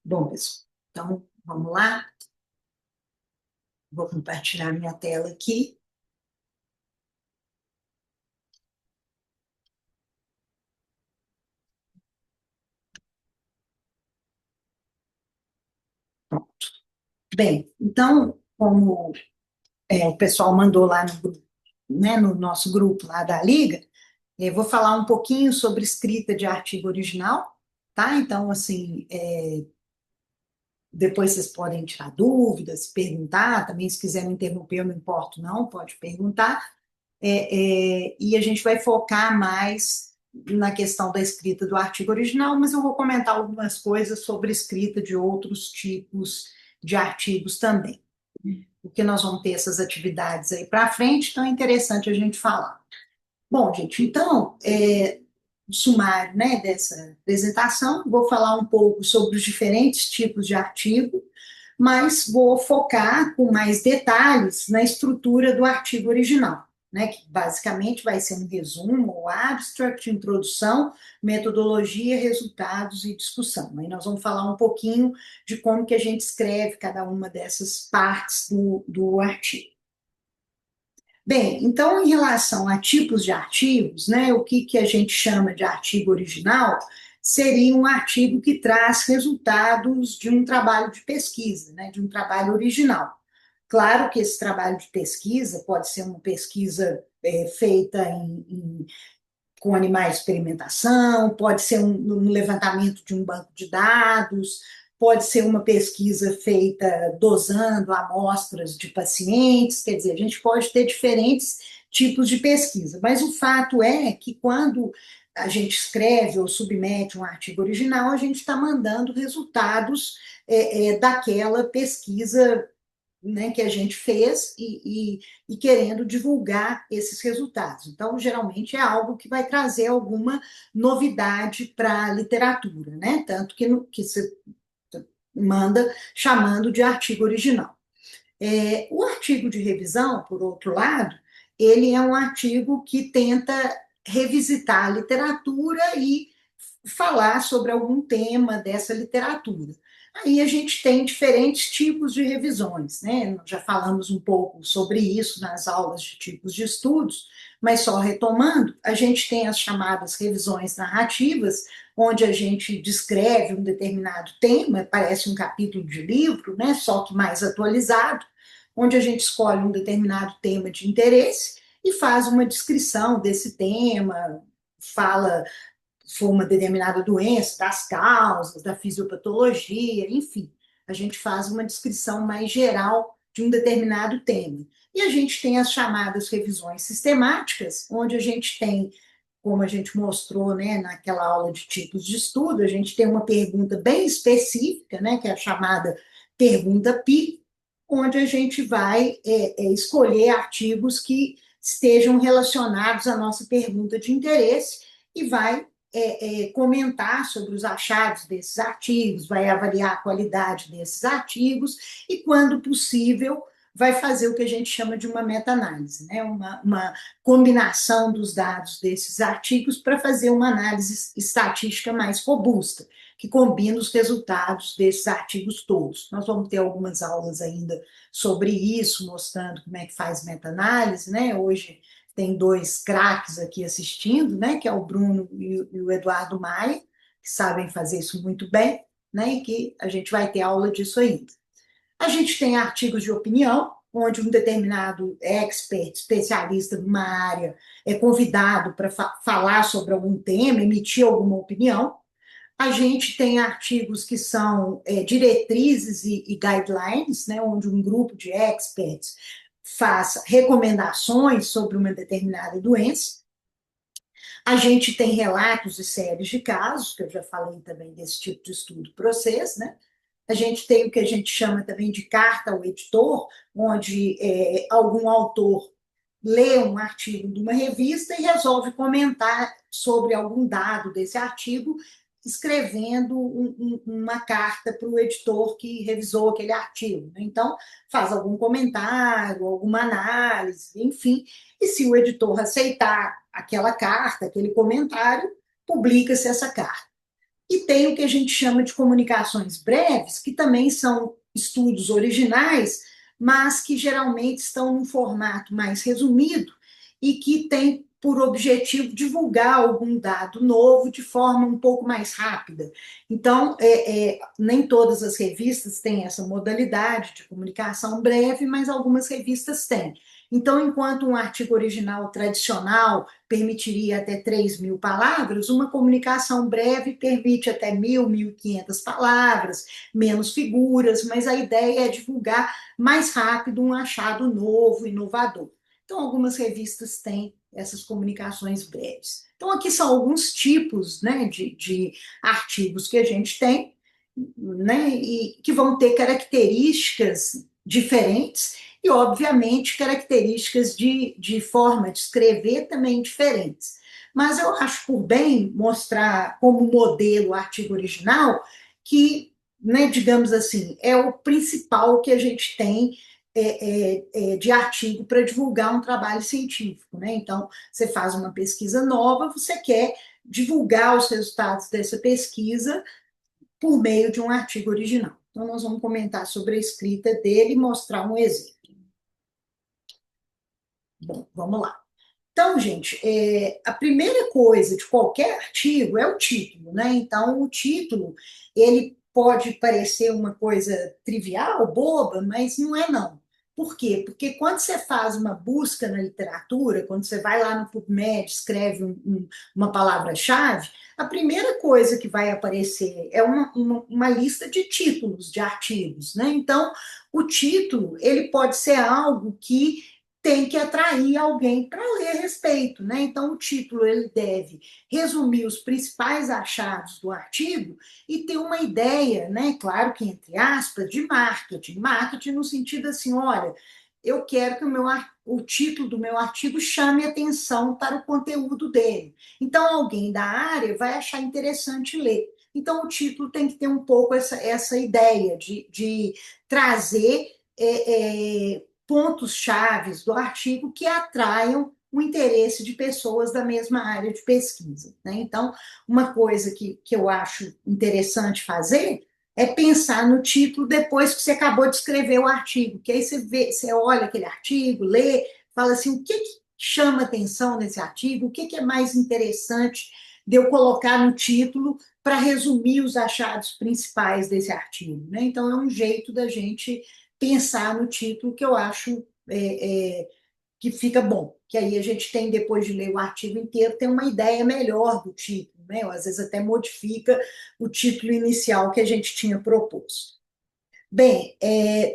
Bom, pessoal, então vamos lá. Vou compartilhar minha tela aqui. Pronto. Bem, então, como o pessoal mandou lá no grupo, né, no nosso grupo lá da Liga, eu vou falar um pouquinho sobre escrita de artigo original, tá? Então, assim, depois vocês podem tirar dúvidas, perguntar, também se quiser me interromper, eu não importo não, pode perguntar. E a gente vai focar mais na questão da escrita do artigo original, mas eu vou comentar algumas coisas sobre escrita de outros tipos de artigos também. Porque nós vamos ter essas atividades aí para frente, então é interessante a gente falar. Bom, gente, então, sumário, né, dessa apresentação, vou falar um pouco sobre os diferentes tipos de artigo, mas vou focar com mais detalhes na estrutura do artigo original, né, que basicamente vai ser um resumo, ou abstract, introdução, metodologia, resultados e discussão. Aí nós vamos falar um pouquinho de como que a gente escreve cada uma dessas partes do artigo. Bem, então, em relação a tipos de artigos, né, o que a gente chama de artigo original seria um artigo que traz resultados de um trabalho de pesquisa, né, de um trabalho original. Claro que esse trabalho de pesquisa pode ser uma pesquisa feita com animais de experimentação, pode ser um levantamento de um banco de dados, pode ser uma pesquisa feita dosando amostras de pacientes, quer dizer, a gente pode ter diferentes tipos de pesquisa, mas o fato é que quando a gente escreve ou submete um artigo original, a gente está mandando resultados daquela pesquisa, né, que a gente fez e querendo divulgar esses resultados. Então, geralmente é algo que vai trazer alguma novidade para a literatura, né? Tanto que você manda chamando de artigo original. O artigo de revisão, por outro lado, ele é um artigo que tenta revisitar a literatura e falar sobre algum tema dessa literatura. Aí a gente tem diferentes tipos de revisões, né? Nós já falamos um pouco sobre isso nas aulas de tipos de estudos, mas só retomando, a gente tem as chamadas revisões narrativas, onde a gente descreve um determinado tema, parece um capítulo de livro, né? Só que mais atualizado, onde a gente escolhe um determinado tema de interesse e faz uma descrição desse tema, fala se for uma determinada doença, das causas, da fisiopatologia, enfim, a gente faz uma descrição mais geral de um determinado tema. E a gente tem as chamadas revisões sistemáticas, onde a gente tem, como a gente mostrou, né, naquela aula de tipos de estudo, a gente tem uma pergunta bem específica, né, que é a chamada pergunta PI, onde a gente vai escolher artigos que estejam relacionados à nossa pergunta de interesse e vai comentar sobre os achados desses artigos, vai avaliar a qualidade desses artigos e, quando possível, vai fazer o que a gente chama de uma meta-análise, né? Uma combinação dos dados desses artigos para fazer uma análise estatística mais robusta, que combina os resultados desses artigos todos. Nós vamos ter algumas aulas ainda sobre isso, mostrando como é que faz meta-análise, né? Hoje tem dois craques aqui assistindo, né, que é o Bruno e o Eduardo Maia, que sabem fazer isso muito bem, né, e que a gente vai ter aula disso ainda. A gente tem artigos de opinião, onde um determinado expert, especialista numa área, é convidado para falar sobre algum tema, emitir alguma opinião. A gente tem artigos que são diretrizes e guidelines, né, onde um grupo de experts faz recomendações sobre uma determinada doença. A gente tem relatos e séries de casos, que eu já falei também desse tipo de estudo processo, né? A gente tem o que a gente chama também de carta ao editor, onde algum autor lê um artigo de uma revista e resolve comentar sobre algum dado desse artigo, escrevendo uma carta para o editor que revisou aquele artigo. Então, faz algum comentário, alguma análise, enfim, e se o editor aceitar aquela carta, aquele comentário, publica-se essa carta. E tem o que a gente chama de comunicações breves, que também são estudos originais, mas que geralmente estão num formato mais resumido e que tem por objetivo divulgar algum dado novo de forma um pouco mais rápida. Então, nem todas as revistas têm essa modalidade de comunicação breve, mas algumas revistas têm. Então, enquanto um artigo original tradicional permitiria até 3.000 palavras, uma comunicação breve permite até 1.000, 1.500 palavras, menos figuras, mas a ideia é divulgar mais rápido um achado novo, inovador. Então, algumas revistas têm essas comunicações breves. Então, aqui são alguns tipos, né, de artigos que a gente tem, né, e que vão ter características diferentes e, obviamente, características de forma de escrever também diferentes. Mas eu acho por bem mostrar como modelo o artigo original, que, né, digamos assim, é o principal que a gente tem de artigo para divulgar um trabalho científico. Né? Então, você faz uma pesquisa nova, você quer divulgar os resultados dessa pesquisa por meio de um artigo original. Então, nós vamos comentar sobre a escrita dele e mostrar um exemplo. Bom, vamos lá. Então, gente, a primeira coisa de qualquer artigo é o título, né? Então, o título, ele pode parecer uma coisa trivial, boba, mas não é não. Por quê? Porque quando você faz uma busca na literatura, quando você vai lá no PubMed, escreve uma palavra-chave, a primeira coisa que vai aparecer é uma lista de títulos de artigos, né? Então, o título, ele pode ser algo que tem que atrair alguém para ler a respeito, né? Então, o título ele deve resumir os principais achados do artigo e ter uma ideia, né? Claro que entre aspas, de marketing, marketing no sentido assim, olha, eu quero que o título do meu artigo chame atenção para o conteúdo dele. Então, alguém da área vai achar interessante ler. Então, o título tem que ter um pouco essa ideia de trazer pontos chaves do artigo que atraiam o interesse de pessoas da mesma área de pesquisa. Né? Então, uma coisa que eu acho interessante fazer é pensar no título depois que você acabou de escrever o artigo, que aí você olha aquele artigo, lê, fala assim, o que chama atenção nesse artigo, o que é mais interessante de eu colocar no título para resumir os achados principais desse artigo. Né? Então, é um jeito da gente pensar no título que eu acho que fica bom, que aí a gente tem, depois de ler o artigo inteiro, tem uma ideia melhor do título, né? Ou às vezes até modifica o título inicial que a gente tinha proposto. Bem,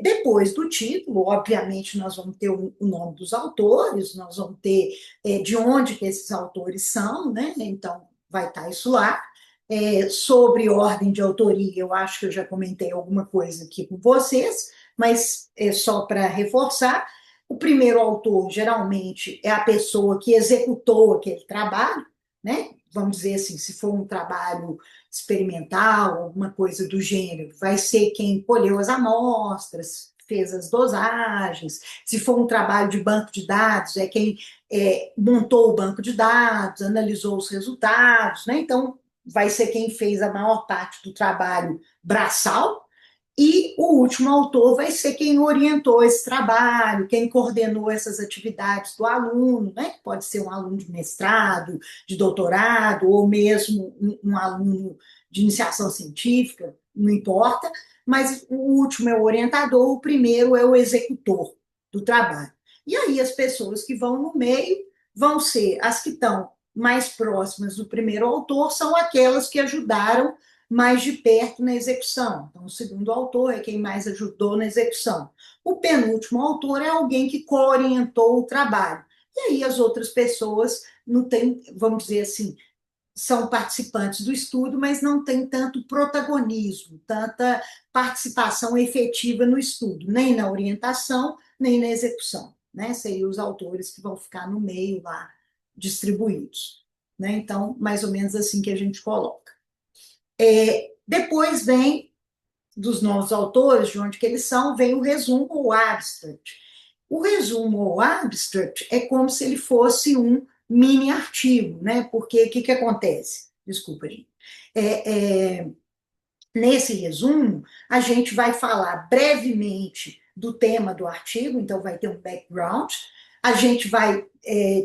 depois do título, obviamente, nós vamos ter o nome dos autores, nós vamos ter de onde que esses autores são, né? Então, vai estar isso lá. Sobre ordem de autoria, eu acho que eu já comentei alguma coisa aqui com vocês, mas é só para reforçar. O primeiro autor, geralmente, é a pessoa que executou aquele trabalho, né? Vamos dizer assim, se for um trabalho experimental, alguma coisa do gênero, vai ser quem colheu as amostras, fez as dosagens. Se for um trabalho de banco de dados, é quem montou o banco de dados, analisou os resultados, né? Então, vai ser quem fez a maior parte do trabalho braçal, e o último autor vai ser quem orientou esse trabalho, quem coordenou essas atividades do aluno, né? Pode ser um aluno de mestrado, de doutorado, ou mesmo um aluno de iniciação científica, não importa, mas o último é o orientador, o primeiro é o executor do trabalho. E aí as pessoas que vão no meio vão ser as que estão mais próximas do primeiro autor, são aquelas que ajudaram mais de perto na execução. Então, o segundo autor é quem mais ajudou na execução. O penúltimo autor é alguém que coorientou o trabalho. E aí as outras pessoas não têm, vamos dizer assim, são participantes do estudo, mas não têm tanto protagonismo, tanta participação efetiva no estudo, nem na orientação, nem na execução. Né? Seriam os autores que vão ficar no meio lá, distribuídos. Né? Então, mais ou menos assim que a gente coloca. Depois vem, dos novos autores, de onde que eles são, vem o resumo ou abstract. O resumo ou abstract é como se ele fosse um mini artigo, né? Porque o que acontece? Desculpa, gente. É, é, Nesse resumo, a gente vai falar brevemente do tema do artigo, então vai ter um background, a gente vai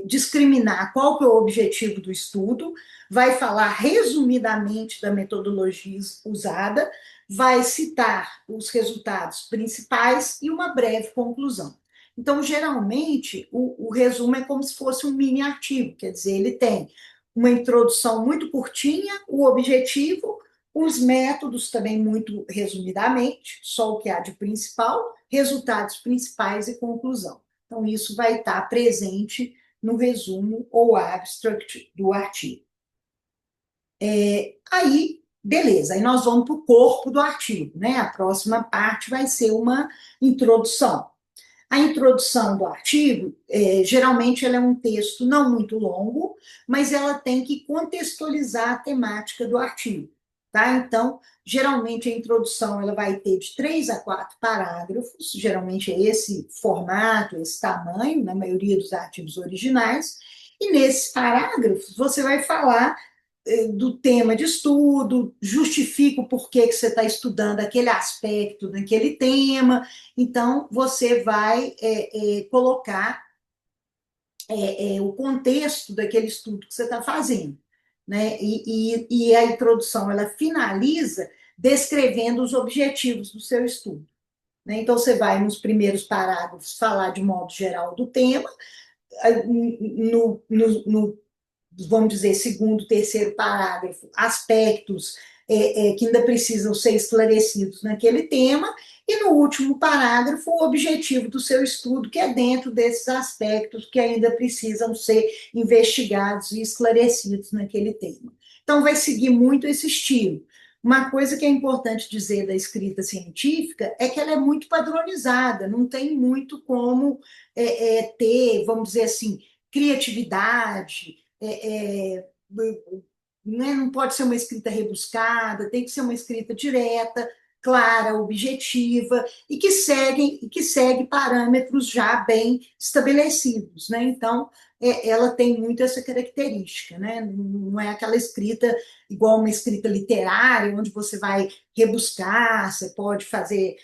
discriminar qual que é o objetivo do estudo, vai falar resumidamente da metodologia usada, vai citar os resultados principais e uma breve conclusão. Então, geralmente, o resumo é como se fosse um mini artigo, quer dizer, ele tem uma introdução muito curtinha, o objetivo, os métodos também muito resumidamente, só o que há de principal, resultados principais e conclusão. Então, isso vai estar presente no resumo ou abstract do artigo. Aí, beleza, aí nós vamos para o corpo do artigo, né? A próxima parte vai ser uma introdução. A introdução do artigo, geralmente ela é um texto não muito longo, mas ela tem que contextualizar a temática do artigo, tá? Então, geralmente a introdução ela vai ter de 3 a 4 parágrafos, geralmente é esse formato, esse tamanho, na maioria dos artigos originais, e nesses parágrafos você vai falar do tema de estudo, justifica o porquê que você está estudando aquele aspecto daquele tema, então você vai colocar o contexto daquele estudo que você está fazendo, né? E a introdução ela finaliza descrevendo os objetivos do seu estudo. Né? Então você vai nos primeiros parágrafos falar de modo geral do tema, no vamos dizer, segundo, terceiro parágrafo, aspectos que ainda precisam ser esclarecidos naquele tema, e no último parágrafo, o objetivo do seu estudo, que é dentro desses aspectos que ainda precisam ser investigados e esclarecidos naquele tema. Então, vai seguir muito esse estilo. Uma coisa que é importante dizer da escrita científica é que ela é muito padronizada, não tem muito como ter, vamos dizer assim, criatividade, né, não pode ser uma escrita rebuscada, tem que ser uma escrita direta, clara, objetiva e que segue parâmetros já bem estabelecidos, né? Então, ela tem muito essa característica, né? Não é aquela escrita igual uma escrita literária, onde você vai rebuscar, você pode fazer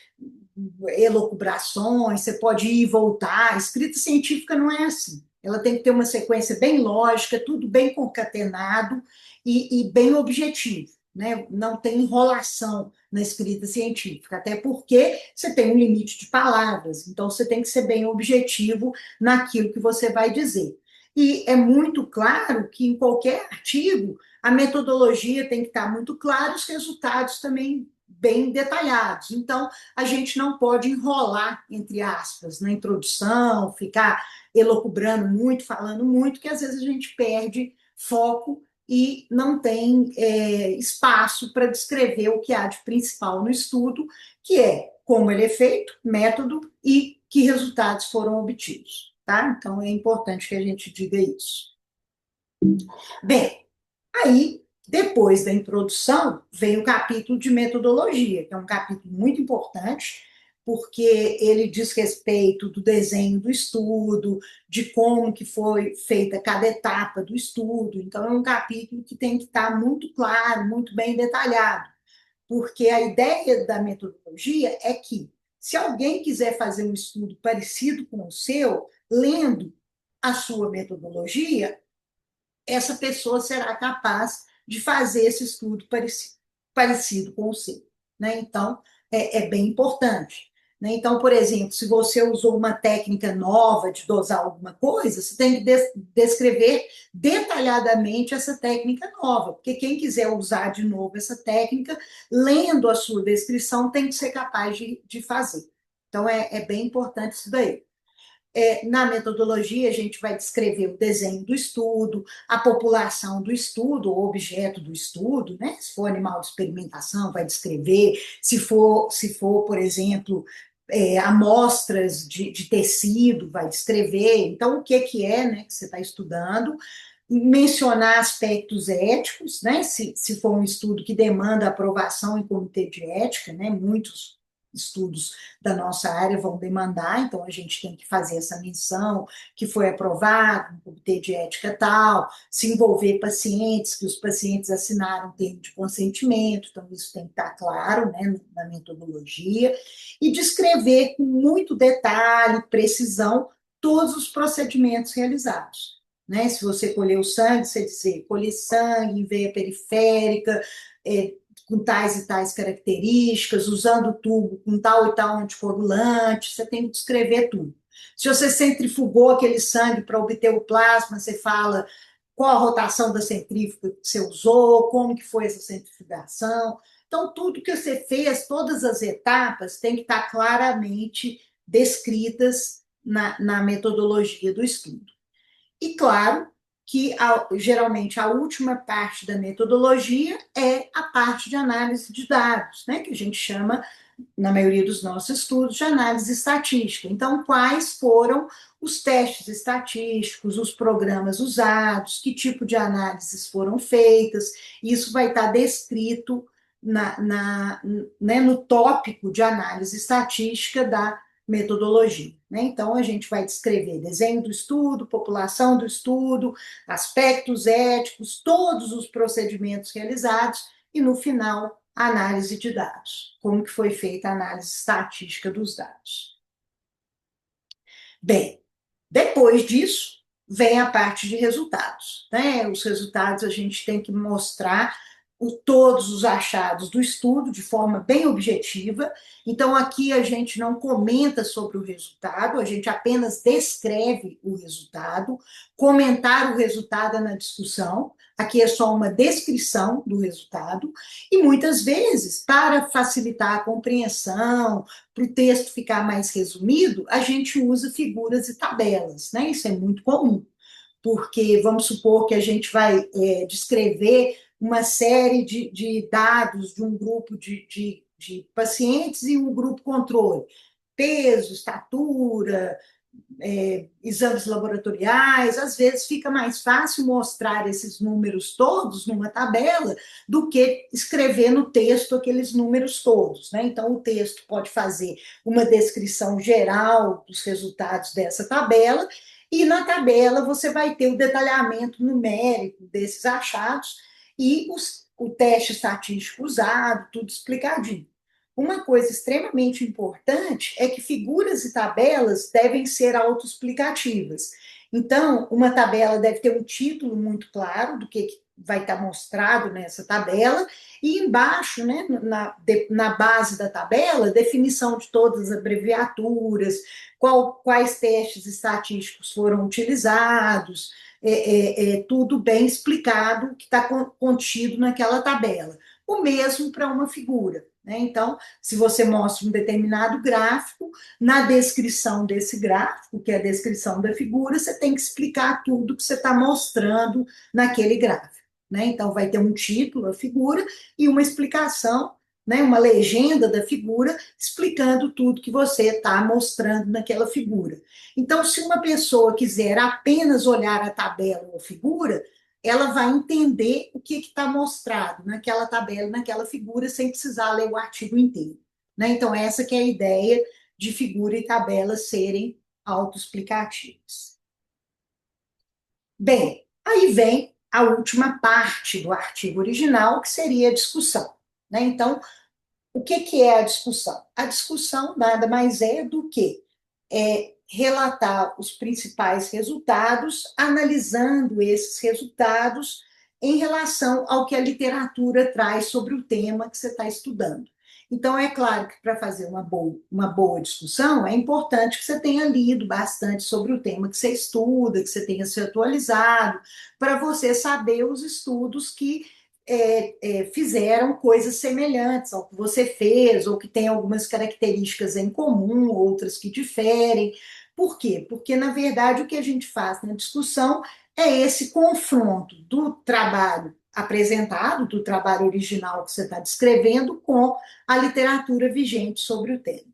elucubrações, você pode ir e voltar. A escrita científica não é assim. Ela tem que ter uma sequência bem lógica, tudo bem concatenado e bem objetivo. Né? Não tem enrolação na escrita científica, até porque você tem um limite de palavras, então você tem que ser bem objetivo naquilo que você vai dizer. E é muito claro que em qualquer artigo a metodologia tem que estar muito clara, os resultados também bem detalhados. Então, a gente não pode enrolar, entre aspas, na introdução, ficar elocubrando muito, falando muito, que às vezes a gente perde foco e não tem espaço para descrever o que há de principal no estudo, que é como ele é feito, método e que resultados foram obtidos. Tá? Então, é importante que a gente diga isso. Bem, aí, depois da introdução, vem o capítulo de metodologia, que é um capítulo muito importante, porque ele diz respeito do desenho do estudo, de como que foi feita cada etapa do estudo. Então, é um capítulo que tem que estar muito claro, muito bem detalhado, porque a ideia da metodologia é que, se alguém quiser fazer um estudo parecido com o seu, lendo a sua metodologia, essa pessoa será capaz de fazer esse estudo parecido com o seu. Né? Então, é bem importante. Né? Então, por exemplo, se você usou uma técnica nova de dosar alguma coisa, você tem que descrever detalhadamente essa técnica nova, porque quem quiser usar de novo essa técnica, lendo a sua descrição, tem que ser capaz de fazer. Então, é bem importante isso daí. Na metodologia, a gente vai descrever o desenho do estudo, a população do estudo, o objeto do estudo, né? Se for animal de experimentação, vai descrever, se for por exemplo, amostras de tecido, vai descrever. Então, o que é, né, que você está estudando, mencionar aspectos éticos, né? Se for um estudo que demanda aprovação em comitê de ética, né? Muitos estudos da nossa área vão demandar, então a gente tem que fazer essa menção que foi aprovado, um comitê de ética tal, se envolver pacientes, que os pacientes assinaram termo de consentimento, então isso tem que estar claro, né, na metodologia, e descrever com muito detalhe, precisão, todos os procedimentos realizados. Né? Se você colher o sangue, você dizer, colher sangue em veia periférica, com tais e tais características, usando o tubo com tal e tal anticoagulante, você tem que descrever tudo. Se você centrifugou aquele sangue para obter o plasma, você fala qual a rotação da centrífuga que você usou, como que foi essa centrifugação. Então, tudo que você fez, todas as etapas, tem que estar claramente descritas na metodologia do estudo. E claro que geralmente a última parte da metodologia é a parte de análise de dados, né, que a gente chama, na maioria dos nossos estudos, de análise estatística. Então, quais foram os testes estatísticos, os programas usados, que tipo de análises foram feitas, isso vai estar descrito né, no tópico de análise estatística da metodologia. Né? Então, a gente vai descrever desenho do estudo, população do estudo, aspectos éticos, todos os procedimentos realizados e, no final, a análise de dados. Como que foi feita a análise estatística dos dados. Bem, depois disso, vem a parte de resultados. Né? Os resultados a gente tem que mostrar todos os achados do estudo de forma bem objetiva. Então, aqui a gente não comenta sobre o resultado, a gente apenas descreve o resultado. Comentar o resultado é na discussão, aqui é só uma descrição do resultado. E muitas vezes, para facilitar a compreensão, para o texto ficar mais resumido, a gente usa figuras e tabelas, né? Isso é muito comum, porque vamos supor que a gente vai descrever uma série de dados de um grupo de pacientes e um grupo controle. Peso, estatura, exames laboratoriais, às vezes fica mais fácil mostrar esses números todos numa tabela do que escrever no texto aqueles números todos, né? Então, o texto pode fazer uma descrição geral dos resultados dessa tabela, e na tabela você vai ter o detalhamento numérico desses achados e o teste estatístico usado, tudo explicadinho. Uma coisa extremamente importante é que figuras e tabelas devem ser autoexplicativas. Então, uma tabela deve ter um título muito claro do que vai estar mostrado nessa tabela, e embaixo, né, na base da tabela, definição de todas as abreviaturas, quais testes estatísticos foram utilizados, tudo bem explicado que está contido naquela tabela. O mesmo para uma figura. Né? Então, se você mostra um determinado gráfico, na descrição desse gráfico, que é a descrição da figura, você tem que explicar tudo que você está mostrando naquele gráfico. Né? Então, vai ter um título, a figura, e uma explicação, né? Uma legenda da figura, explicando tudo que você está mostrando naquela figura. Então, se uma pessoa quiser apenas olhar a tabela ou a figura, ela vai entender o que está mostrado naquela tabela, naquela figura, sem precisar ler o artigo inteiro. Né? Então, essa que é a ideia de figura e tabela serem autoexplicativas. Bem, aí vem a última parte do artigo original, que seria a discussão. Né? Então, o que é a discussão? A discussão nada mais é do que relatar os principais resultados, analisando esses resultados em relação ao que a literatura traz sobre o tema que você está estudando. Então, é claro que para fazer uma boa discussão, é importante que você tenha lido bastante sobre o tema que você estuda, que você tenha se atualizado, para você saber os estudos que fizeram coisas semelhantes ao que você fez, ou que têm algumas características em comum, outras que diferem. Por quê? Porque, na verdade, o que a gente faz na discussão é esse confronto do trabalho apresentado, do trabalho original que você está descrevendo, com a literatura vigente sobre o tema.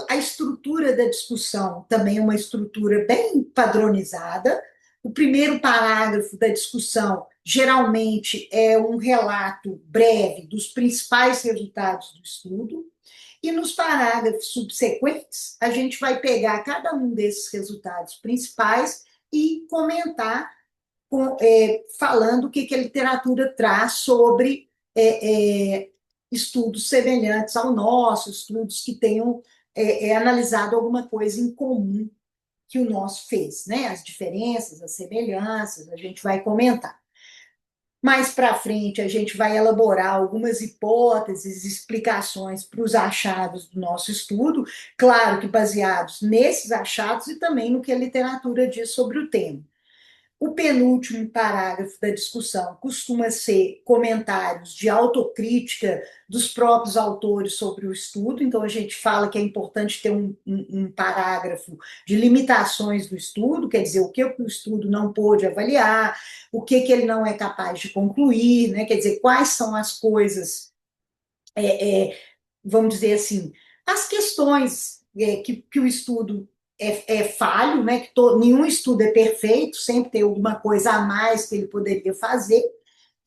A estrutura da discussão também é uma estrutura bem padronizada. O primeiro parágrafo da discussão geralmente é um relato breve dos principais resultados do estudo. E nos parágrafos subsequentes, a gente vai pegar cada um desses resultados principais e comentar falando o que, que a literatura traz sobre estudos semelhantes ao nosso, estudos que tenham analisado alguma coisa em comum que o nosso fez, né? As diferenças, as semelhanças, a gente vai comentar. Mais para frente, a gente vai elaborar algumas hipóteses, explicações para os achados do nosso estudo, claro que baseados nesses achados e também no que a literatura diz sobre o tema. O penúltimo parágrafo da discussão costuma ser comentários de autocrítica dos próprios autores sobre o estudo, então a gente fala que é importante ter um parágrafo de limitações do estudo, quer dizer, o que o estudo não pôde avaliar, o que ele não é capaz de concluir, né? Quer dizer, quais são as coisas, vamos dizer assim, as questões que o estudo é falho, né? Que nenhum estudo é perfeito, sempre tem alguma coisa a mais que ele poderia fazer.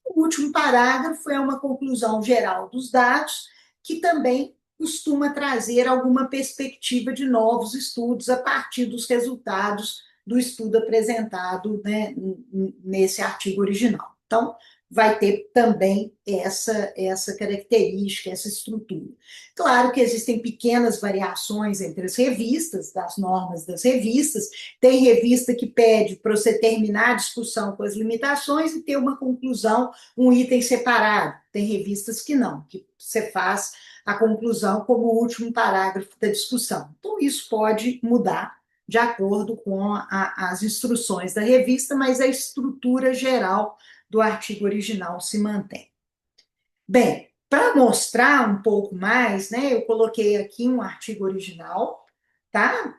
O último parágrafo é uma conclusão geral dos dados, que também costuma trazer alguma perspectiva de novos estudos a partir dos resultados do estudo apresentado, né, nesse artigo original. Então, vai ter também essa característica, essa estrutura. Claro que existem pequenas variações entre as revistas, das normas das revistas. Tem revista que pede para você terminar a discussão com as limitações e ter uma conclusão, um item separado. Tem revistas que não, que você faz a conclusão como o último parágrafo da discussão. Então, isso pode mudar de acordo com as instruções da revista, mas a estrutura geral do artigo original se mantém. Bem, para mostrar um pouco mais, né, eu coloquei aqui um artigo original, tá?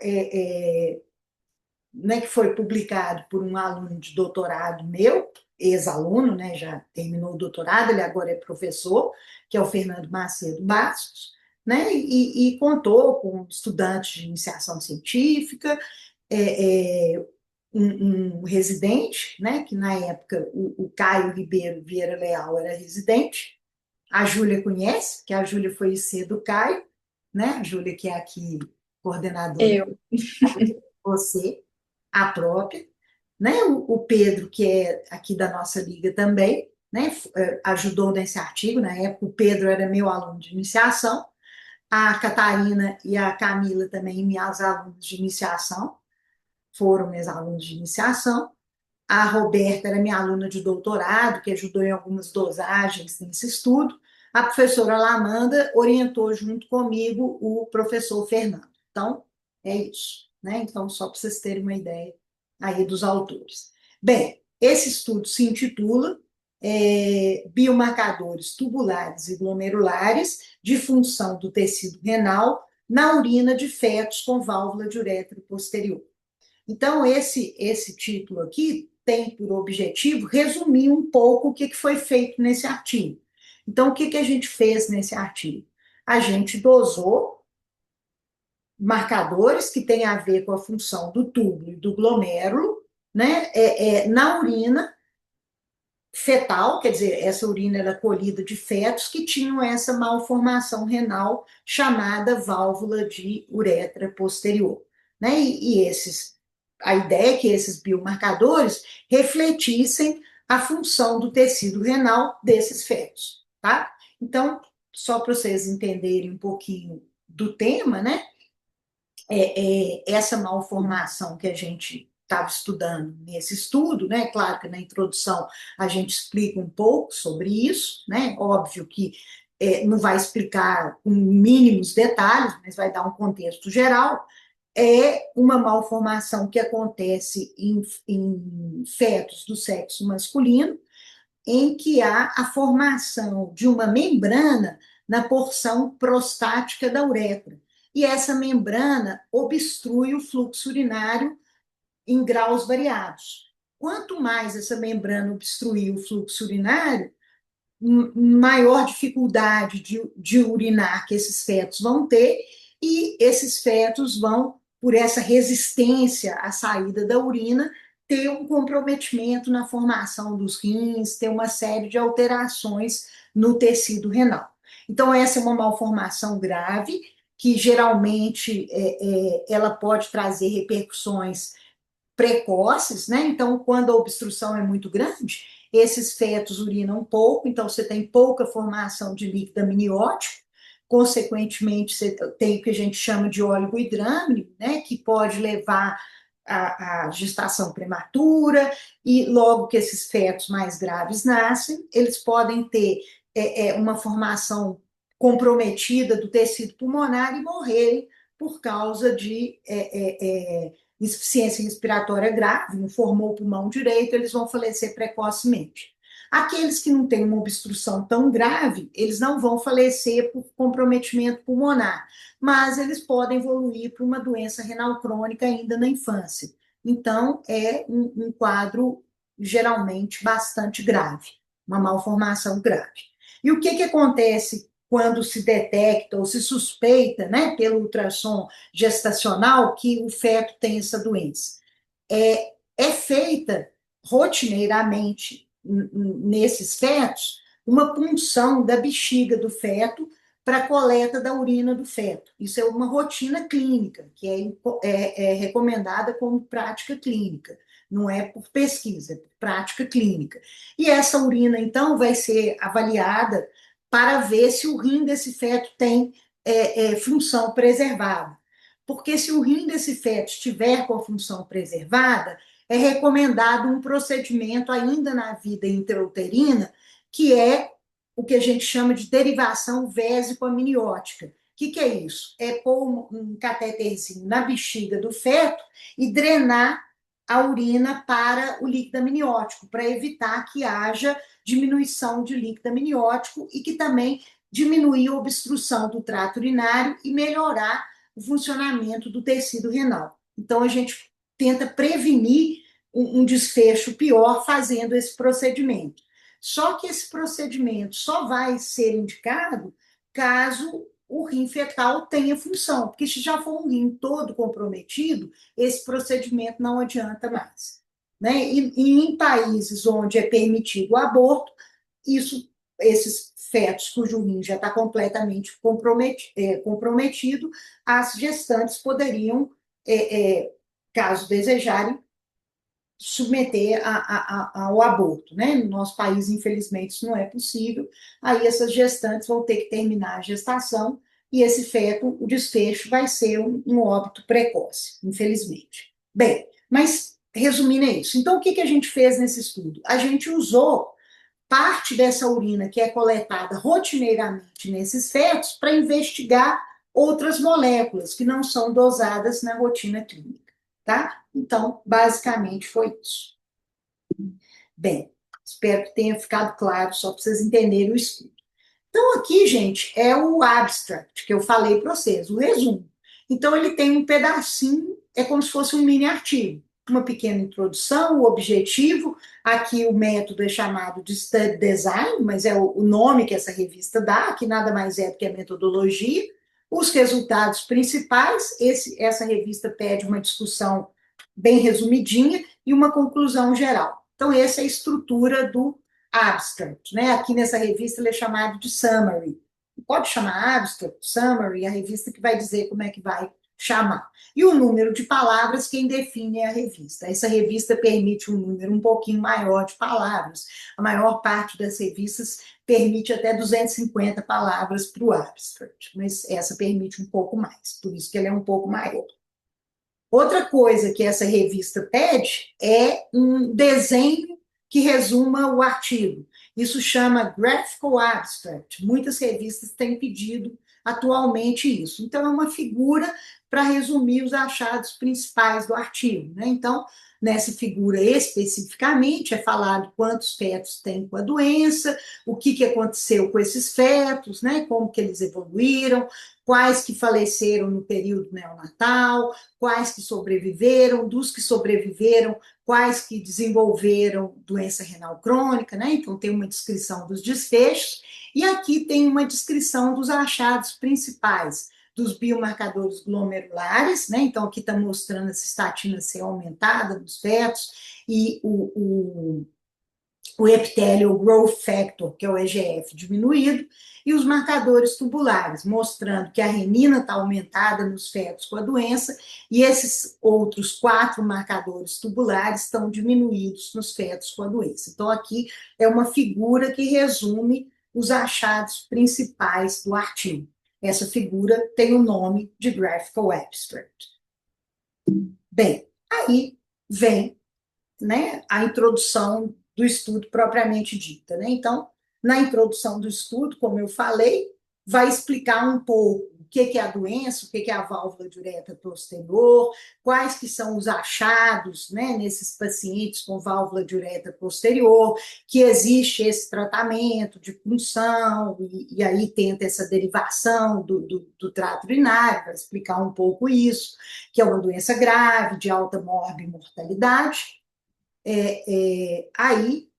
Né, que foi publicado por um aluno de doutorado meu, ex-aluno, né, já terminou o doutorado, ele agora é professor, que é o Fernando Macedo Bastos, né, e contou com estudantes de iniciação científica, um residente, né, que na época o Caio Ribeiro Vieira Leal era residente, a Júlia conhece, que a Júlia foi IC do Caio, né, a Júlia que é aqui coordenadora, Eu. você, a própria, né, o Pedro, que é aqui da nossa liga também, né, ajudou nesse artigo, na época o Pedro era meu aluno de iniciação, a Catarina e a Camila também minhas alunas de iniciação, foram meus alunos de iniciação. A Roberta era minha aluna de doutorado, que ajudou em algumas dosagens nesse estudo. A professora Lamanda orientou junto comigo o professor Fernando. Então, é isso, né? Então, só para vocês terem uma ideia aí dos autores. Bem, esse estudo se intitula Biomarcadores tubulares e glomerulares de função do tecido renal na urina de fetos com válvula de uretra posterior. Então, esse título aqui tem por objetivo resumir um pouco o que foi feito nesse artigo. Então, o que a gente fez nesse artigo? A gente dosou marcadores que têm a ver com a função do túbulo e do glomérulo, né, na urina fetal, quer dizer, essa urina era colhida de fetos que tinham essa malformação renal chamada válvula de uretra posterior. Né? A ideia é que esses biomarcadores refletissem a função do tecido renal desses fetos. Tá? Então, só para vocês entenderem um pouquinho do tema, né? Essa malformação que a gente estava estudando nesse estudo, né? Claro que na introdução a gente explica um pouco sobre isso, né? Óbvio que não vai explicar com mínimos detalhes, mas vai dar um contexto geral. É uma malformação que acontece em fetos do sexo masculino, em que há a formação de uma membrana na porção prostática da uretra. E essa membrana obstrui o fluxo urinário em graus variados. Quanto mais essa membrana obstruir o fluxo urinário, maior dificuldade de urinar que esses fetos vão ter, e esses fetos vão, por essa resistência à saída da urina, ter um comprometimento na formação dos rins, ter uma série de alterações no tecido renal. Então, essa é uma malformação grave, que geralmente ela pode trazer repercussões precoces, né? Então, quando a obstrução é muito grande, esses fetos urinam pouco, então você tem pouca formação de líquido amniótico, consequentemente, você tem o que a gente chama de oligohidrâmino, né? Que pode levar à gestação prematura, e logo que esses fetos mais graves nascem, eles podem ter uma formação comprometida do tecido pulmonar e morrerem por causa de insuficiência respiratória grave, não formou o pulmão direito, eles vão falecer precocemente. Aqueles que não têm uma obstrução tão grave, eles não vão falecer por comprometimento pulmonar, mas eles podem evoluir para uma doença renal crônica ainda na infância. Então, é um quadro geralmente bastante grave, uma malformação grave. E o que acontece quando se detecta ou se suspeita, né, pelo ultrassom gestacional, que o feto tem essa doença? É feita rotineiramente nesses fetos uma punção da bexiga do feto para a coleta da urina do feto. Isso é uma rotina clínica, que é recomendada como prática clínica, não é por pesquisa, é por prática clínica. E essa urina, então, vai ser avaliada para ver se o rim desse feto tem função preservada. Porque se o rim desse feto estiver com a função preservada, é recomendado um procedimento ainda na vida intrauterina, que é o que a gente chama de derivação vésico-amniótica. O que é isso? É pôr um cateterzinho na bexiga do feto e drenar a urina para o líquido amniótico, para evitar que haja diminuição de líquido amniótico e que também diminuir a obstrução do trato urinário e melhorar o funcionamento do tecido renal. Então, a gente tenta prevenir um desfecho pior fazendo esse procedimento. Só que esse procedimento só vai ser indicado caso o rim fetal tenha função, porque se já for um rim todo comprometido, esse procedimento não adianta mais. Né? E em países onde é permitido o aborto, esses fetos cujo rim já está completamente comprometido, as gestantes poderiam, caso desejarem, submeter ao aborto, né? No nosso país, infelizmente, isso não é possível. Aí essas gestantes vão ter que terminar a gestação e esse feto, o desfecho vai ser um óbito precoce, infelizmente. Bem, mas resumindo é isso. Então, o que a gente fez nesse estudo? A gente usou parte dessa urina que é coletada rotineiramente nesses fetos para investigar outras moléculas que não são dosadas na rotina clínica, tá? Então, basicamente foi isso. Bem, espero que tenha ficado claro, só para vocês entenderem o estudo. Então, aqui, gente, é o abstract que eu falei para vocês, o resumo. Então, ele tem um pedacinho, é como se fosse um mini artigo, uma pequena introdução, o objetivo. Aqui o método é chamado de Study Design, mas é o nome que essa revista dá, que nada mais é do que a metodologia. Os resultados principais, essa revista pede uma discussão bem resumidinha e uma conclusão geral. Então, essa é a estrutura do abstract, né? Aqui nessa revista ele é chamado de summary. Pode chamar abstract, summary, a revista que vai dizer como é que vai chamar. E o número de palavras, quem define é a revista. Essa revista permite um número um pouquinho maior de palavras. A maior parte das revistas permite até 250 palavras para o abstract, mas essa permite um pouco mais, por isso que ela é um pouco maior. Outra coisa que essa revista pede é um desenho que resuma o artigo. Isso chama Graphical Abstract. Muitas revistas têm pedido atualmente isso. Então, é uma figura para resumir os achados principais do artigo. Né? Então, nessa figura especificamente, é falado quantos fetos tem com a doença, o que aconteceu com esses fetos, né? Como que eles evoluíram, quais que faleceram no período neonatal, quais que sobreviveram, dos que sobreviveram, quais que desenvolveram doença renal crônica, né? Então tem uma descrição dos desfechos, e aqui tem uma descrição dos achados principais, dos biomarcadores glomerulares, né? Então aqui está mostrando essa estatina ser aumentada nos fetos, e o epithelial growth factor, que é o EGF, diminuído, e os marcadores tubulares, mostrando que a renina está aumentada nos fetos com a doença, e esses outros 4 marcadores tubulares estão diminuídos nos fetos com a doença. Então, aqui é uma figura que resume os achados principais do artigo. Essa figura tem o nome de Graphical Abstract. Bem, aí vem, né, a introdução do estudo propriamente dita, né? Então, na introdução do estudo, como eu falei, vai explicar um pouco o que é a doença, o que é a válvula diureta posterior, quais que são os achados, né, nesses pacientes com válvula diureta posterior, que existe esse tratamento de punção, e aí tenta essa derivação do trato urinário, vai explicar um pouco isso, que é uma doença grave, de alta morbimortalidade. Aí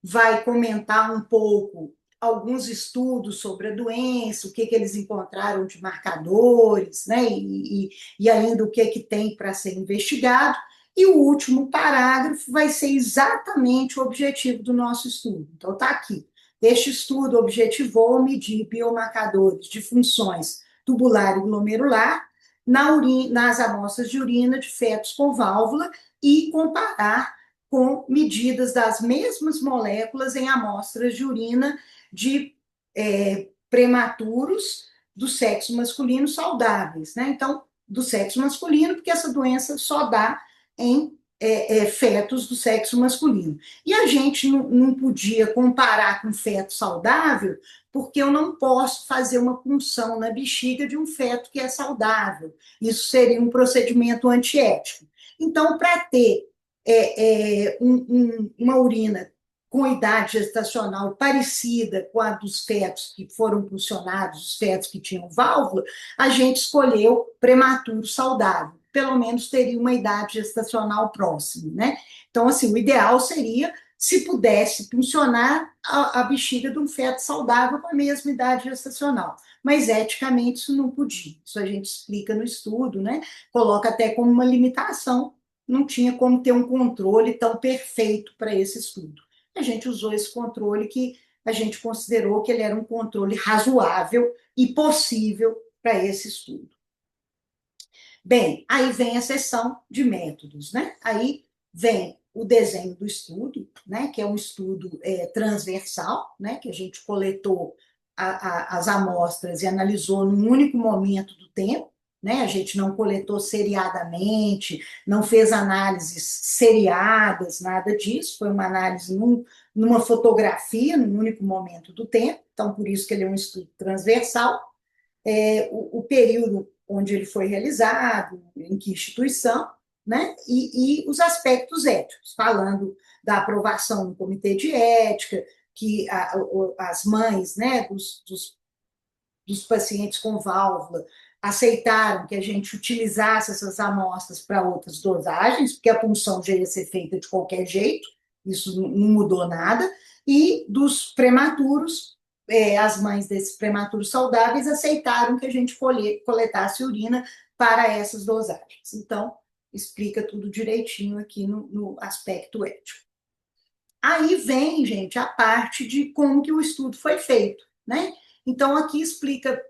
vai comentar um pouco alguns estudos sobre a doença, o que eles encontraram de marcadores, né, e ainda o que tem para ser investigado, e o último parágrafo vai ser exatamente o objetivo do nosso estudo. Então, está aqui. Este estudo objetivou medir biomarcadores de funções tubular e glomerular nas amostras de urina de fetos com válvula e comparar com medidas das mesmas moléculas em amostras de urina de prematuros do sexo masculino saudáveis, né? Então, do sexo masculino, porque essa doença só dá em fetos do sexo masculino. E a gente não podia comparar com feto saudável, porque eu não posso fazer uma punção na bexiga de um feto que é saudável. Isso seria um procedimento antiético. Então, para ter uma urina com idade gestacional parecida com a dos fetos que foram funcionados, os fetos que tinham válvula, a gente escolheu prematuro saudável. Pelo menos teria uma idade gestacional próxima, né? Então, assim, o ideal seria se pudesse funcionar a bexiga de um feto saudável com a mesma idade gestacional. Mas, eticamente, isso não podia. Isso a gente explica no estudo, né? Coloca até como uma limitação, não tinha como ter um controle tão perfeito para esse estudo. A gente usou esse controle que a gente considerou que ele era um controle razoável e possível para esse estudo. Bem, aí vem a seção de métodos, né? Aí vem o desenho do estudo, né? Que é um estudo transversal, né? Que a gente coletou as amostras e analisou num único momento do tempo, né? A gente não coletou seriadamente, não fez análises seriadas, nada disso, foi uma análise numa fotografia, num único momento do tempo, então por isso que ele é um estudo transversal. O período onde ele foi realizado, em que instituição, né? E os aspectos éticos, falando da aprovação no comitê de ética, que as mães, né, dos pacientes com válvula aceitaram que a gente utilizasse essas amostras para outras dosagens, porque a punção já ia ser feita de qualquer jeito, isso não mudou nada, e dos prematuros, as mães desses prematuros saudáveis aceitaram que a gente coletasse urina para essas dosagens. Então, explica tudo direitinho aqui no aspecto ético. Aí vem, gente, a parte de como que o estudo foi feito, né? Então, aqui explica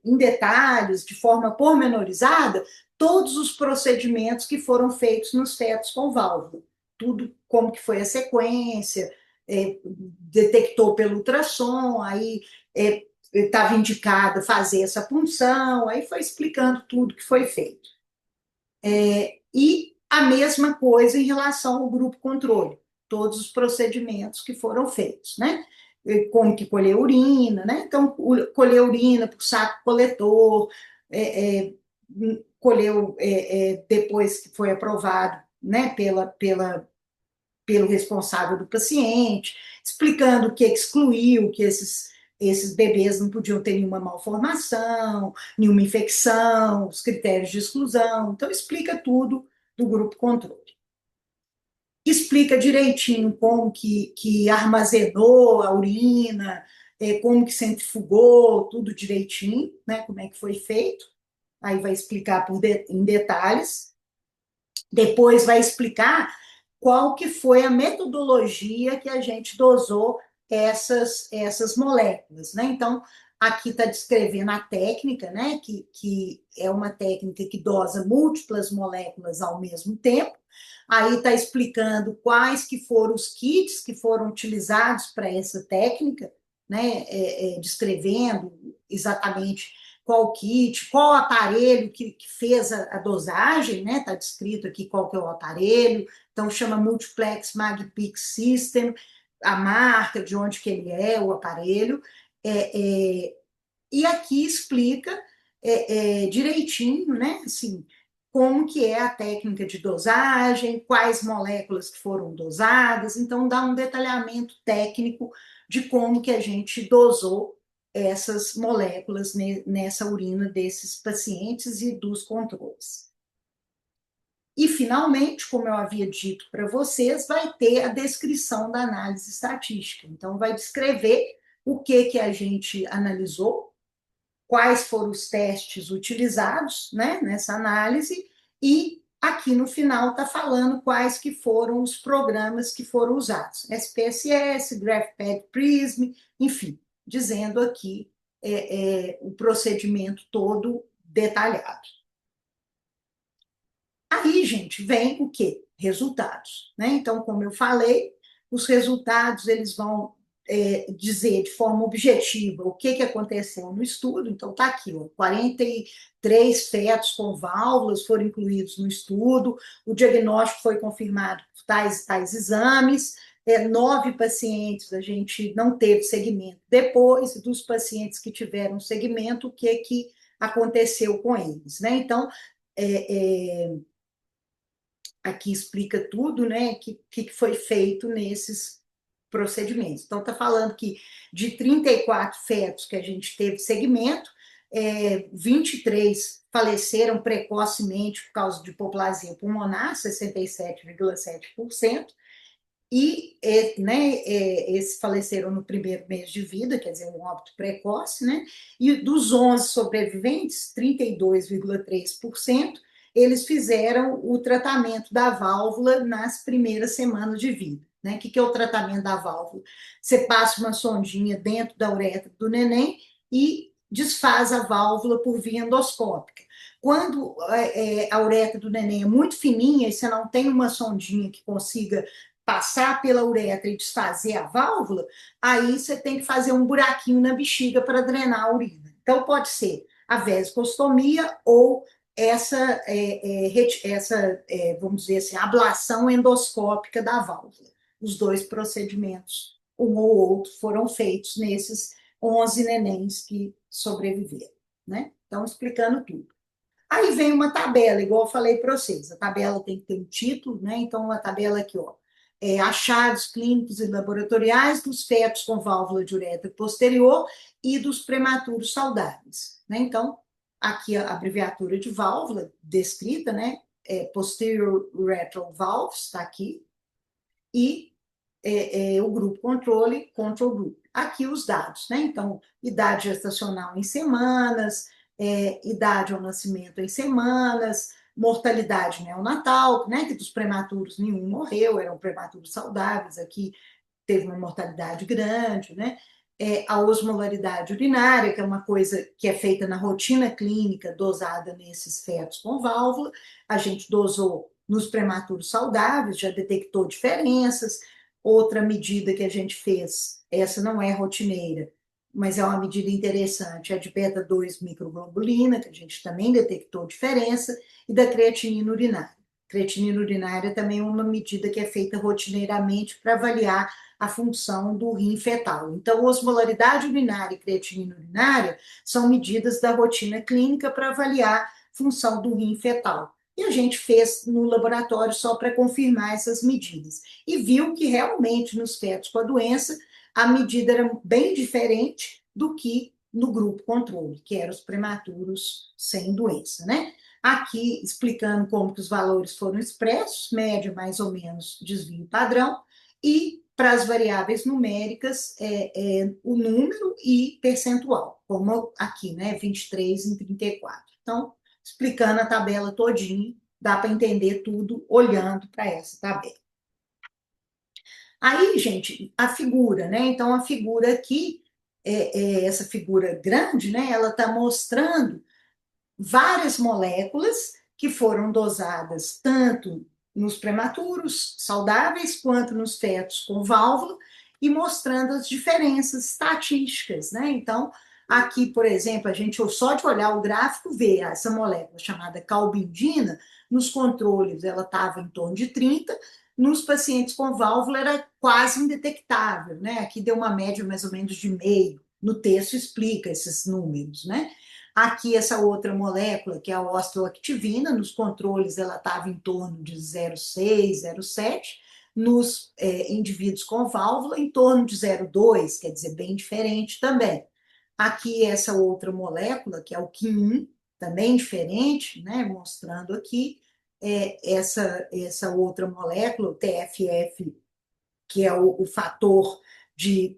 em detalhes, de forma pormenorizada, todos os procedimentos que foram feitos nos fetos com válvula. Tudo como que foi a sequência, detectou pelo ultrassom, aí estava indicado fazer essa punção, aí foi explicando tudo que foi feito. E a mesma coisa em relação ao grupo controle, todos os procedimentos que foram feitos, né? Como que colher urina, né? Então, colher urina para o saco coletor, colheu depois que foi aprovado, né, pelo responsável do paciente, explicando o que excluiu, que esses bebês não podiam ter nenhuma malformação, nenhuma infecção, os critérios de exclusão. Então, explica tudo do grupo controle. Explica direitinho como que armazenou a urina, como que centrifugou, tudo direitinho, né, como é que foi feito. Aí vai explicar em detalhes. Depois vai explicar qual que foi a metodologia que a gente dosou essas moléculas, né? Então, aqui está descrevendo a técnica, né? Que é uma técnica que dosa múltiplas moléculas ao mesmo tempo. Aí está explicando quais que foram os kits que foram utilizados para essa técnica, né? Descrevendo exatamente qual kit, qual aparelho que fez a dosagem, né? Está descrito aqui qual que é o aparelho, então chama Multiplex MagPix System, a marca, de onde que ele é, o aparelho, e aqui explica direitinho, né, assim, como que é a técnica de dosagem, quais moléculas que foram dosadas, então dá um detalhamento técnico de como que a gente dosou essas moléculas nessa urina desses pacientes e dos controles. E, finalmente, como eu havia dito para vocês, vai ter a descrição da análise estatística. Então, vai descrever o que a gente analisou, quais foram os testes utilizados, né, nessa análise, e aqui no final está falando quais que foram os programas que foram usados. SPSS, GraphPad Prism, enfim, dizendo aqui o procedimento todo detalhado. Aí, gente, vem o quê? Resultados, né? Então, como eu falei, os resultados eles vão dizer de forma objetiva o que aconteceu no estudo. Então, está aqui, ó, 43 fetos com válvulas foram incluídos no estudo, o diagnóstico foi confirmado por tais exames, 9 pacientes a gente não teve segmento depois, e dos pacientes que tiveram segmento, o que aconteceu com eles, né? Então, aqui explica tudo, né, que foi feito nesses procedimentos. Então, está falando que de 34 fetos que a gente teve segmento, 23 faleceram precocemente por causa de hipoplasia pulmonar, 67,7%, e né, esses faleceram no primeiro mês de vida, quer dizer, um óbito precoce, né? E dos 11 sobreviventes, 32,3%, eles fizeram o tratamento da válvula nas primeiras semanas de vida. Né? O que é o tratamento da válvula? Você passa uma sondinha dentro da uretra do neném e desfaz a válvula por via endoscópica. Quando a uretra do neném é muito fininha e você não tem uma sondinha que consiga passar pela uretra e desfazer a válvula, aí você tem que fazer um buraquinho na bexiga para drenar a urina. Então, pode ser a vesicostomia ou vamos dizer assim, ablação endoscópica da válvula. Os dois procedimentos, um ou outro, foram feitos nesses 11 nenéns que sobreviveram. Né? Então, explicando tudo. Aí vem uma tabela, igual eu falei para vocês. A tabela tem que ter um título, né? Então, a tabela aqui, ó, achados clínicos e laboratoriais dos fetos com válvula de uretra posterior e dos prematuros saudáveis. Né? Então, aqui a abreviatura de válvula descrita, né? Posterior uretral valves, está aqui, e o grupo controle, control group. Aqui os dados, né? Então, idade gestacional em semanas, idade ao nascimento em semanas, mortalidade neonatal, né? Que dos prematuros nenhum morreu, eram prematuros saudáveis, aqui teve uma mortalidade grande, né? A osmolaridade urinária, que é uma coisa que é feita na rotina clínica, dosada nesses fetos com válvula, a gente dosou nos prematuros saudáveis, já detectou diferenças. Outra medida que a gente fez, essa não é rotineira, mas é uma medida interessante, é de beta-2 microglobulina, que a gente também detectou diferença, e da creatinina urinária. Creatinina urinária também é uma medida que é feita rotineiramente para avaliar a função do rim fetal. Então, osmolaridade urinária e creatinina urinária são medidas da rotina clínica para avaliar a função do rim fetal. E a gente fez no laboratório só para confirmar essas medidas. E viu que realmente nos fetos com a doença, a medida era bem diferente do que no grupo controle, que eram os prematuros sem doença, né? Aqui explicando como que os valores foram expressos, média mais ou menos desvio padrão, e para as variáveis numéricas, o número e percentual, como aqui, né, 23 em 34. Então, explicando a tabela todinha, dá para entender tudo olhando para essa tabela. Aí, gente, a figura, né? Então, a figura aqui, essa figura grande, né? Ela está mostrando várias moléculas que foram dosadas tanto nos prematuros saudáveis quanto nos fetos com válvula e mostrando as diferenças estatísticas, né? Então, aqui, por exemplo, a gente só de olhar o gráfico vê essa molécula chamada calbindina, nos controles ela estava em torno de 30, nos pacientes com válvula era quase indetectável, né? Aqui deu uma média mais ou menos de meio, no texto explica esses números, né? Aqui, essa outra molécula, que é a osteoactivina, nos controles ela estava em torno de 0,6, 0,7, nos indivíduos com válvula, em torno de 0,2, quer dizer, bem diferente também. Aqui, essa outra molécula, que é o Qi1, também diferente, né, mostrando aqui, essa outra molécula, o TFF, que é o fator de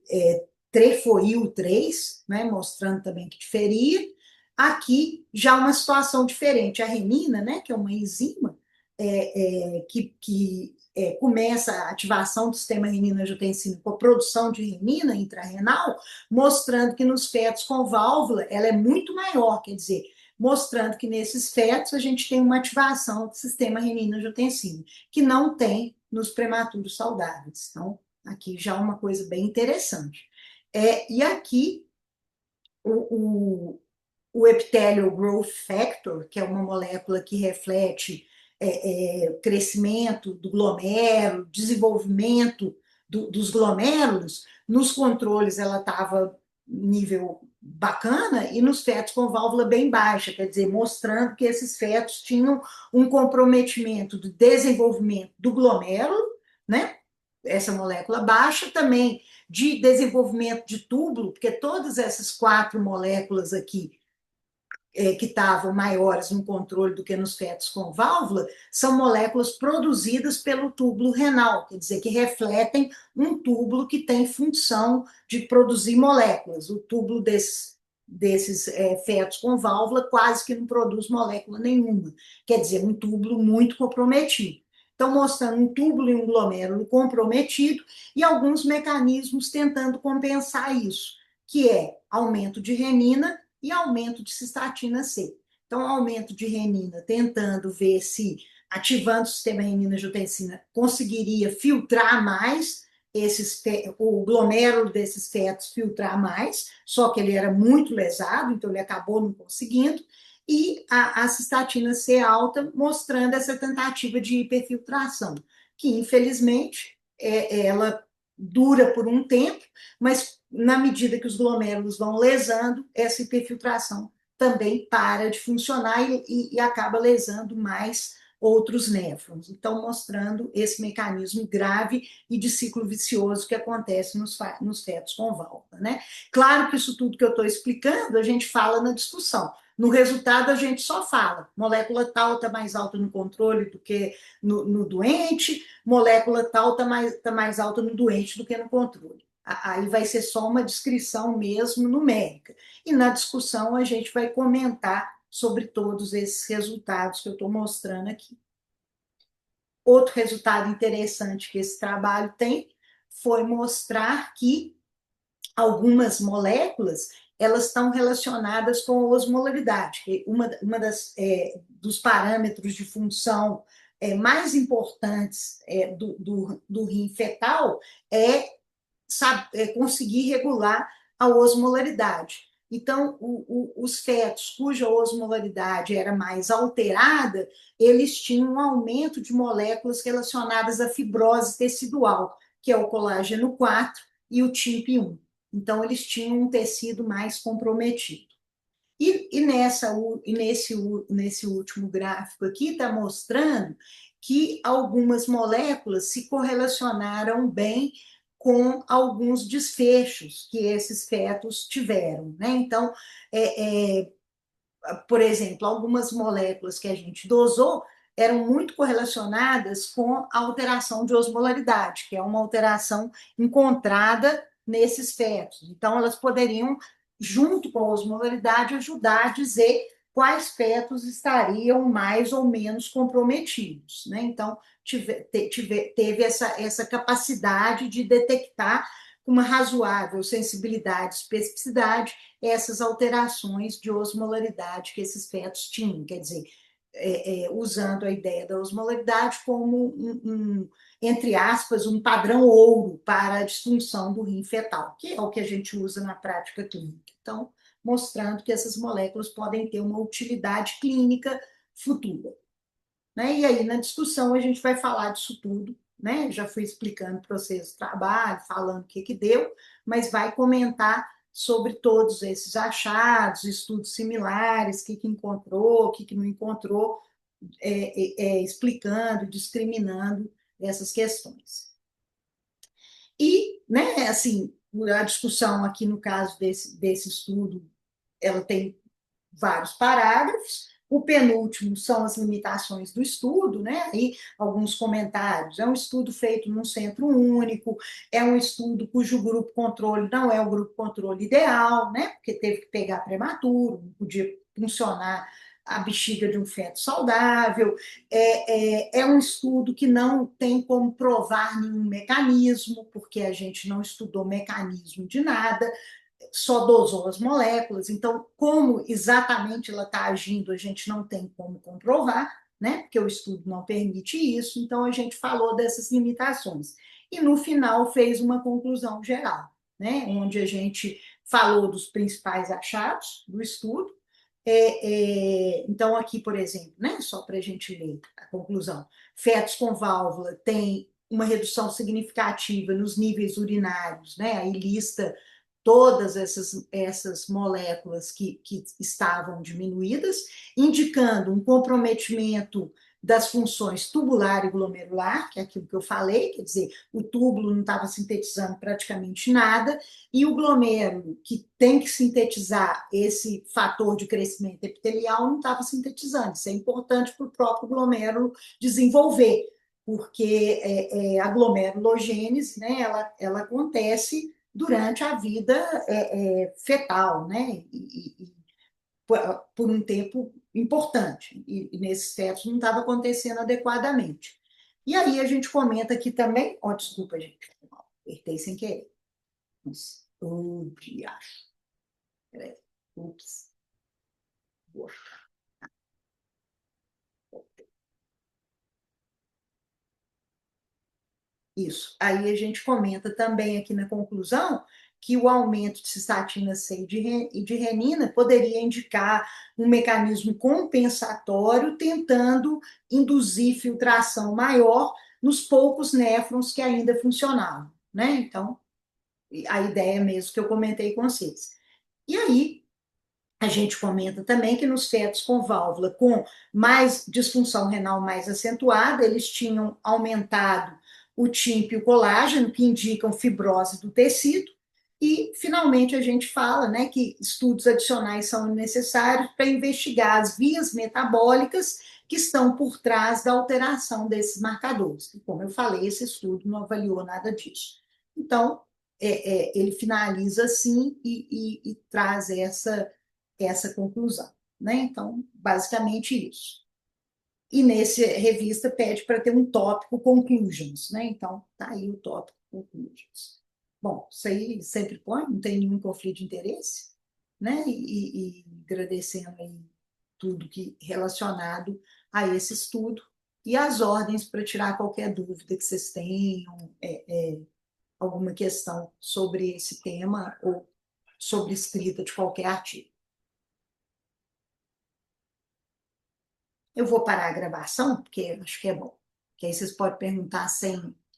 trefoil 3, né, mostrando também que diferia. Aqui, já uma situação diferente. A renina, né, que é uma enzima que começa a ativação do sistema renina-angiotensina com a produção de renina intrarrenal, mostrando que nos fetos com válvula ela é muito maior, quer dizer, mostrando que nesses fetos a gente tem uma ativação do sistema renina-angiotensina, que não tem nos prematuros saudáveis. Então, aqui já uma coisa bem interessante. E aqui, o epithelial growth factor, que é uma molécula que reflete crescimento do glomérulo, desenvolvimento dos glomérulos, nos controles ela estava nível bacana e nos fetos com válvula bem baixa, quer dizer, mostrando que esses fetos tinham um comprometimento do desenvolvimento do glomérulo, né? Essa molécula baixa também de desenvolvimento de túbulo, porque todas essas quatro moléculas aqui que estavam maiores no controle do que nos fetos com válvula, são moléculas produzidas pelo túbulo renal, quer dizer, que refletem um túbulo que tem função de produzir moléculas. O túbulo desses fetos com válvula quase que não produz molécula nenhuma, quer dizer, um túbulo muito comprometido. Então, mostrando um túbulo e um glomérulo comprometido e alguns mecanismos tentando compensar isso, que é aumento de renina e aumento de cistatina C. Então, aumento de renina, tentando ver se, ativando o sistema renina-angiotensina, conseguiria filtrar mais o glomérulo desses fetos filtrar mais, só que ele era muito lesado, então ele acabou não conseguindo, e a cistatina C alta, mostrando essa tentativa de hiperfiltração, que infelizmente ela dura por um tempo, mas na medida que os glomérulos vão lesando, essa hiperfiltração também para de funcionar e acaba lesando mais outros néfrons. Então, mostrando esse mecanismo grave e de ciclo vicioso que acontece nos fetos com válvula, né? Claro que isso tudo que eu estou explicando, a gente fala na discussão. No resultado, a gente só fala, molécula tal está mais alta no controle do que no doente, molécula tal está mais alta no doente do que no controle. Aí vai ser só uma descrição mesmo numérica. E na discussão a gente vai comentar sobre todos esses resultados que eu estou mostrando aqui. Outro resultado interessante que esse trabalho tem foi mostrar que algumas moléculas elas estão relacionadas com a osmolaridade, que uma dos parâmetros de função mais importantes do rim fetal conseguir regular a osmolaridade. Então, os fetos cuja osmolaridade era mais alterada, eles tinham um aumento de moléculas relacionadas à fibrose tecidual, que é o colágeno 4 e o TIMP-1. Então, eles tinham um tecido mais comprometido. Nesse último gráfico aqui está mostrando que algumas moléculas se correlacionaram bem com alguns desfechos que esses fetos tiveram, né? Então, por exemplo, algumas moléculas que a gente dosou eram muito correlacionadas com a alteração de osmolaridade, que é uma alteração encontrada nesses fetos. Então, elas poderiam, junto com a osmolaridade, ajudar a dizer quais fetos estariam mais ou menos comprometidos, né? Então, teve essa capacidade de detectar com uma razoável sensibilidade e especificidade essas alterações de osmolaridade que esses fetos tinham, quer dizer, usando a ideia da osmolaridade como entre aspas, um padrão ouro para a disfunção do rim fetal, que é o que a gente usa na prática clínica. Então, mostrando que essas moléculas podem ter uma utilidade clínica futura. Né? E aí, na discussão, a gente vai falar disso tudo, né? Já fui explicando o processo de trabalho, falando o que deu, mas vai comentar sobre todos esses achados, estudos similares, o que encontrou, o que não encontrou, explicando, discriminando essas questões. E, né, assim, a discussão aqui no caso desse estudo, ela tem vários parágrafos. O penúltimo são as limitações do estudo, né? Aí alguns comentários. É um estudo feito num centro único, é um estudo cujo grupo controle não é o grupo controle ideal, né? Porque teve que pegar prematuro, não podia funcionar a bexiga de um feto saudável. É um estudo que não tem como provar nenhum mecanismo, porque a gente não estudou mecanismo de nada, só dosou as moléculas, então, como exatamente ela está agindo, a gente não tem como comprovar, né? Porque o estudo não permite isso, então a gente falou dessas limitações. E no final fez uma conclusão geral, né? Onde a gente falou dos principais achados do estudo. Então, aqui, por exemplo, né? Só para a gente ler a conclusão: fetos com válvula têm uma redução significativa nos níveis urinários, né? Aí lista todas essas moléculas que estavam diminuídas, indicando um comprometimento das funções tubular e glomerular, que é aquilo que eu falei, quer dizer, o túbulo não estava sintetizando praticamente nada, e o glomérulo, que tem que sintetizar esse fator de crescimento epitelial, não estava sintetizando. Isso é importante para o próprio glomérulo desenvolver, porque a glomerulogênese, né, ela acontece durante a vida fetal, né? Por um tempo importante. E nesses fetos não estava acontecendo adequadamente. E aí a gente comenta aqui também. Oh, desculpa, gente. Apertei sem querer. Ups, acho. Peraí. Ups. Poxa. Isso. Aí a gente comenta também aqui na conclusão que o aumento de cistatina C e de renina poderia indicar um mecanismo compensatório tentando induzir filtração maior nos poucos néfrons que ainda funcionavam, né? Então, a ideia mesmo que eu comentei com vocês. E aí, a gente comenta também que nos fetos com válvula com mais disfunção renal mais acentuada, eles tinham aumentado o TIMP e o colágeno, que indicam fibrose do tecido, e finalmente a gente fala, né, que estudos adicionais são necessários para investigar as vias metabólicas que estão por trás da alteração desses marcadores. E como eu falei, esse estudo não avaliou nada disso. Então, ele finaliza assim e traz essa conclusão, né? Então, basicamente isso. E nesse revista pede para ter um tópico conclusions, né? Então, tá aí o tópico conclusions. Bom, isso aí sempre põe, não tem nenhum conflito de interesse, né? E agradecendo aí tudo que relacionado a esse estudo e as ordens para tirar qualquer dúvida que vocês tenham, alguma questão sobre esse tema ou sobre escrita de qualquer artigo. Eu vou parar a gravação, porque acho que é bom. Que aí vocês podem perguntar sem